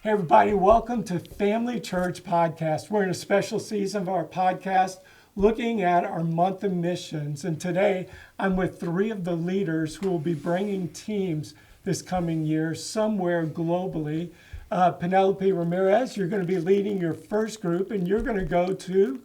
Hey, everybody, welcome to Family Church Podcast. We're in a special season of our podcast looking at our month of missions. And today I'm with three of the leaders who will be bringing teams this coming year somewhere globally. Penelope Ramirez, you're going to be leading your first group, and you're going to go to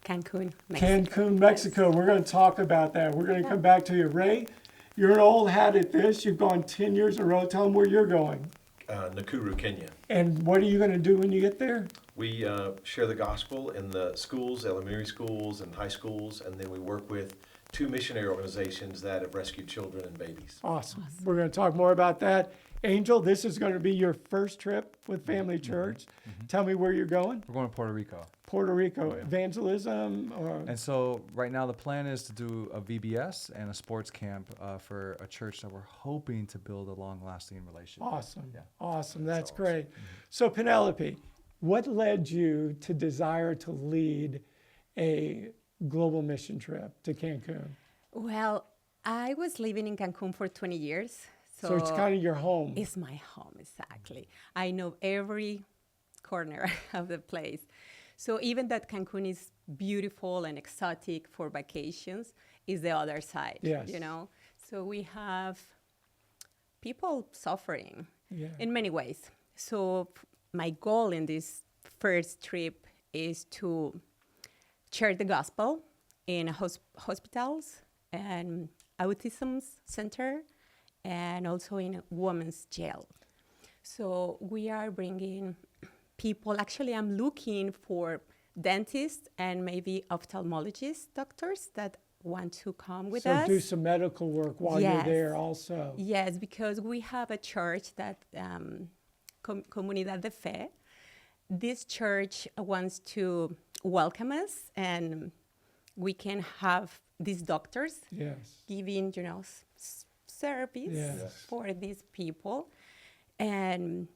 Cancun, Mexico. Cancun, Mexico. We're going to talk about that. We're going to come back to you. Ray, you're an old hat at this. You've gone 10 years in a row. Tell them where you're going. Nakuru, Kenya. And what are you going to do when you get there? We share the gospel in the schools, elementary schools and high schools, and then we work with two missionary organizations that have rescued children and babies. Awesome. We're going to talk more about that. Angel, this is going to be your first trip with Family Church. Tell me where you're going. We're going to Puerto Rico. Puerto Rico, evangelism? And so right now the plan is to do a VBS and a sports camp for a church that we're hoping to build a long-lasting relationship. Awesome. Yeah. Awesome. That's awesome. great. So Penelope, what led you to desire to lead a global mission trip to Cancun? Well, I was living in Cancun for 20 years. So it's kind of your home. It's my home, exactly. I know every corner of the place. So even that Cancun is beautiful and exotic for vacations, is the other side, Yes. you know? So we have people suffering Yeah. in many ways. So my goal in this first trip is to share the gospel in hospitals and autism center and also in a women's jail. So we are bringing people. Actually, I'm looking for dentists and maybe ophthalmologist doctors that want to come with So us. do some medical work while Yes. you're there also. Yes, because we have a church that, Comunidad de Fe. This church wants to welcome us, and we can have these doctors Yes. giving, service Yes. for these people. And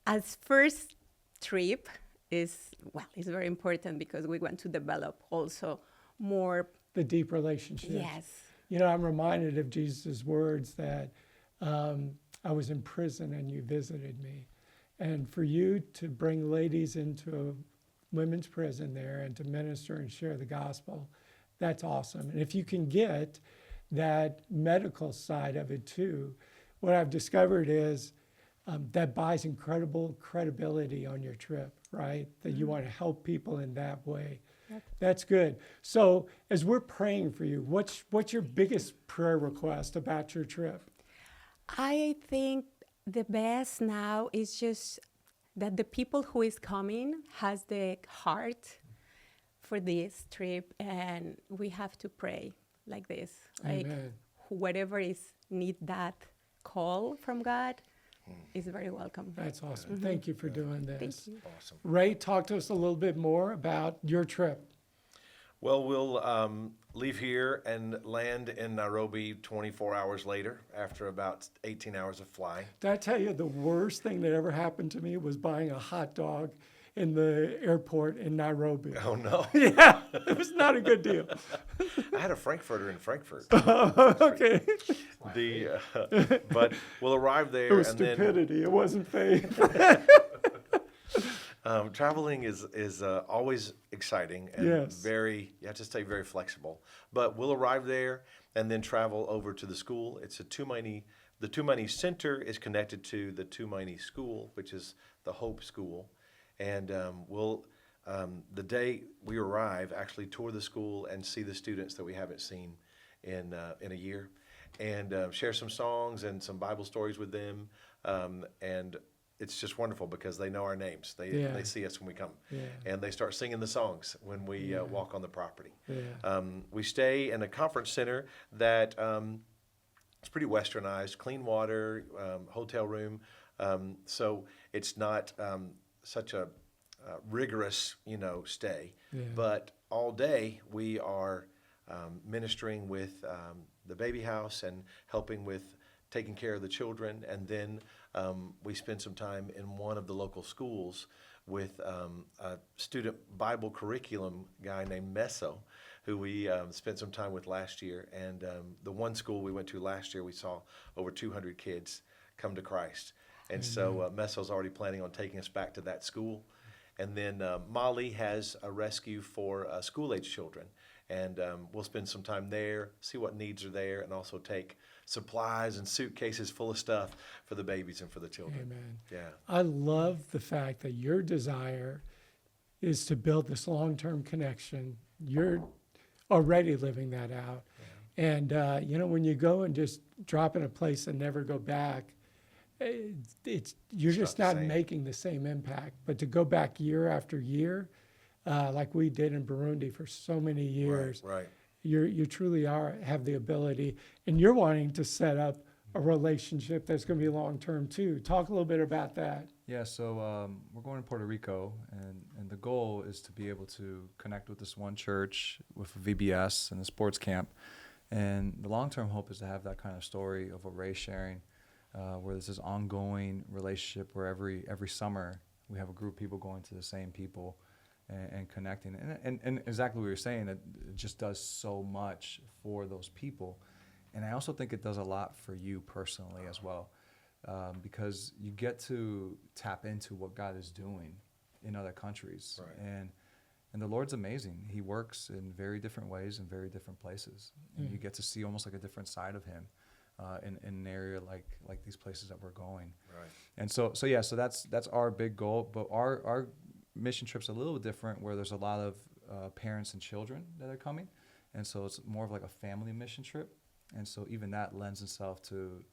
as first trip is very important because we want to develop also more. The deep relationship. Yes. You know, I'm reminded of Jesus' words that I was in prison and you visited me. And for you to bring ladies into a women's prison there and to minister and share the gospel, that's awesome. And if you can get that medical side of it too, what I've discovered is that buys incredible credibility on your trip, right? That you want to help people in that way. Yep. That's good. So as we're praying for you, what's your biggest prayer request about your trip? I think the best now is just that the people who is coming has the heart for this trip, and we have to pray like this. Like Amen. whatever is need that call from God is very welcome. That's awesome. Thank you for doing this. Thank you. Awesome. Ray, talk to us a little bit more about your trip. Well, we'll leave here and land in Nairobi 24 hours later after about 18 hours of flying. Did I tell you the worst thing that ever happened to me was buying a hot dog in the airport in Nairobi? Oh, no. Yeah, it was not a good deal. I had a Frankfurter in Frankfurt. Okay. But we'll arrive It there was and then stupidity. It wasn't faith. traveling is always exciting and Yes. you have to stay very flexible. But we'll arrive there and then travel over to the school. It's the Tumaini Center is connected to the Tumaini School, which is the Hope School. And we'll, the day we arrive, actually tour the school and see the students that we haven't seen in a year, and share some songs and some Bible stories with them. And it's just wonderful because they know our names. Yeah. They see us when we come, Yeah. and they start singing the songs when we walk on the property. Yeah. We stay in a conference center that it's pretty westernized, clean water, hotel room. So it's not such a rigorous, stay. Yeah. But all day we are ministering with the baby house and helping with taking care of the children. And then we spend some time in one of the local schools with a student Bible curriculum guy named Meso, who we spent some time with last year. And the one school we went to last year, we saw over 200 kids come to Christ. And so Messo's already planning on taking us back to that school. And then Molly has a rescue for school-age children. And we'll spend some time there, see what needs are there, and also take supplies and suitcases full of stuff for the babies and for the children. Amen. Yeah. I love the fact that your desire is to build this long-term connection. You're already living that out. And, when you go and just drop in a place and never go back, you're It's just not the not same. making the same impact. But to go back year after year, like we did in Burundi for so many years, Right. you truly have the ability, and you're wanting to set up a relationship that's going to be long-term too. Talk a little bit about that. Yeah, so we're going to Puerto Rico, and the goal is to be able to connect with this one church with a VBS and a sports camp. And the long-term hope is to have that kind of story of what Ray's sharing, where there's this ongoing relationship where every summer we have a group of people going to the same people and connecting. And exactly what you're saying, that it just does so much for those people. And I also think it does a lot for you personally as well. Because you get to tap into what God is doing in other countries. Right. And the Lord's amazing. He works in very different ways in very different places. And you get to see almost like a different side of him in an area like these places that we're going. Right. And so that's our big goal. But our mission trip's a little different, where there's a lot of parents and children that are coming. And so it's more of like a family mission trip. And so even that lends itself to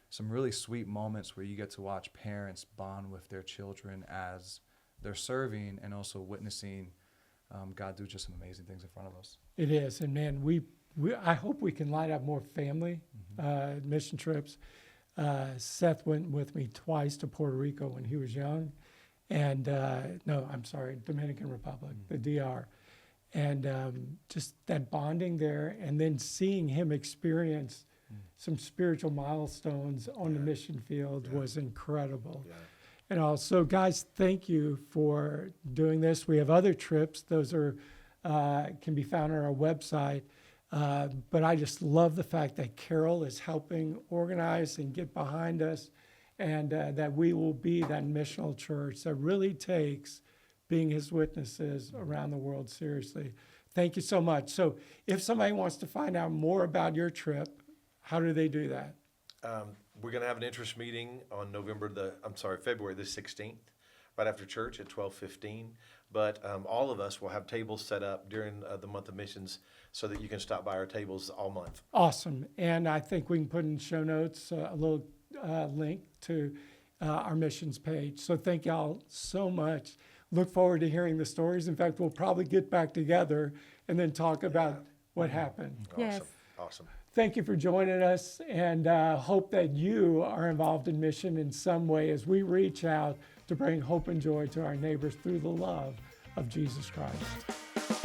some really sweet moments where you get to watch parents bond with their children as they're serving, and also witnessing God do just some amazing things in front of us. It is, and man, I hope we can line up more family mission trips. Seth went with me twice to Puerto Rico when he was young, and Dominican Republic, the DR, and just that bonding there, and then seeing him experience some spiritual milestones on the mission field was incredible. Yeah. And also, guys, thank you for doing this. We have other trips; those are can be found on our website. But I just love the fact that Carol is helping organize and get behind us, and that we will be that missional church that really takes being His witnesses around the world seriously. Thank you so much. So, if somebody wants to find out more about your trip, how do they do that? We're going to have an interest meeting on February the 16th, right after church at 12:15. But all of us will have tables set up during the month of missions, so that you can stop by our tables all month. Awesome. And I think we can put in show notes a little link to our missions page. So thank y'all so much. Look forward to hearing the stories. In fact, we'll probably get back together and then talk about what happened. Yes. Awesome. Thank you for joining us, and hope that you are involved in mission in some way as we reach out to bring hope and joy to our neighbors through the love of Jesus Christ.